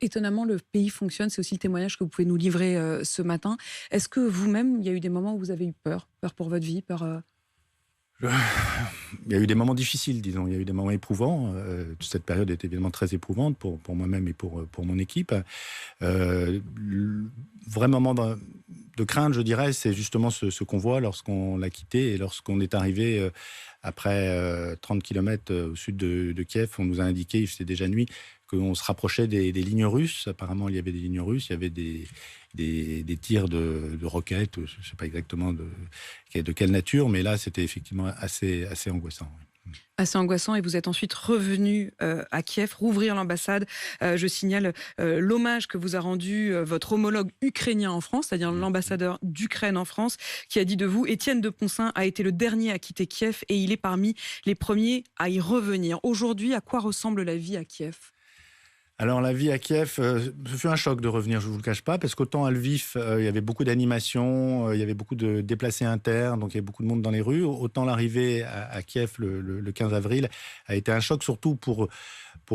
Étonnamment, le pays fonctionne. C'est aussi le témoignage que vous pouvez nous livrer ce matin. Est-ce que vous-même, il y a eu des moments où vous avez eu peur? Peur pour votre vie, peur. Je Il y a eu des moments difficiles, disons. Il y a eu des moments éprouvants. Cette période est évidemment très éprouvante pour moi-même et pour mon équipe. Le vrai moment de crainte, je dirais, c'est justement ce qu'on voit lorsqu'on l'a quitté et lorsqu'on est arrivé après 30 kilomètres au sud de Kiev. On nous a indiqué, il faisait déjà nuit, qu'on se rapprochait des lignes russes. Apparemment, il y avait des lignes russes, il y avait des tirs de roquettes, je ne sais pas exactement de quelle nature, mais là, c'était effectivement assez angoissant. Oui. Assez angoissant, et vous êtes ensuite revenu à Kiev, rouvrir l'ambassade. Je signale l'hommage que vous a rendu votre homologue ukrainien en France, c'est-à-dire l'ambassadeur d'Ukraine en France, qui a dit de vous: Étienne de Poncin a été le dernier à quitter Kiev et il est parmi les premiers à y revenir. Aujourd'hui, à quoi ressemble la vie à Kiev? Alors la vie à Kiev, ce fut un choc de revenir, je ne vous le cache pas, parce qu'autant à Lviv, il y avait beaucoup d'animations, il y avait beaucoup de déplacés internes, donc il y avait beaucoup de monde dans les rues. Autant l'arrivée à Kiev le 15 avril a été un choc, surtout pour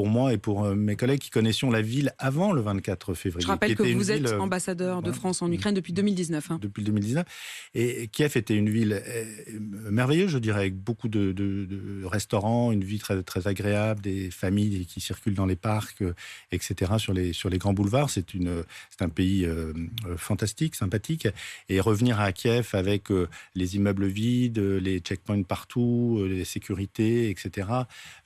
moi et pour mes collègues qui connaissions la ville avant le 24 Je février. rappelle que vous êtes Ville, ambassadeur de voilà, France en Ukraine depuis 2019. depuis 2019. Et Kiev était une ville merveilleuse, je dirais, avec beaucoup de restaurants, une vie très, très agréable, des familles qui circulent dans les parcs, etc., sur les grands boulevards. C'est un pays fantastique, sympathique. Et revenir à Kiev avec les immeubles vides, les checkpoints partout, les sécurités, etc.,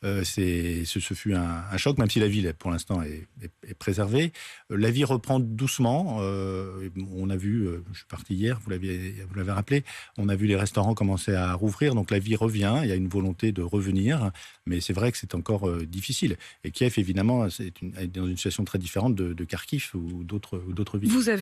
ce fut un choc, même si la ville, pour l'instant, est préservée. La vie reprend doucement. On a vu, je suis parti hier, vous l'avez rappelé, on a vu les restaurants commencer à rouvrir, donc la vie revient, il y a une volonté de revenir, mais c'est vrai que c'est encore difficile. Et Kiev, évidemment, est dans une situation très différente de Kharkiv ou d'autres villes. Vous avez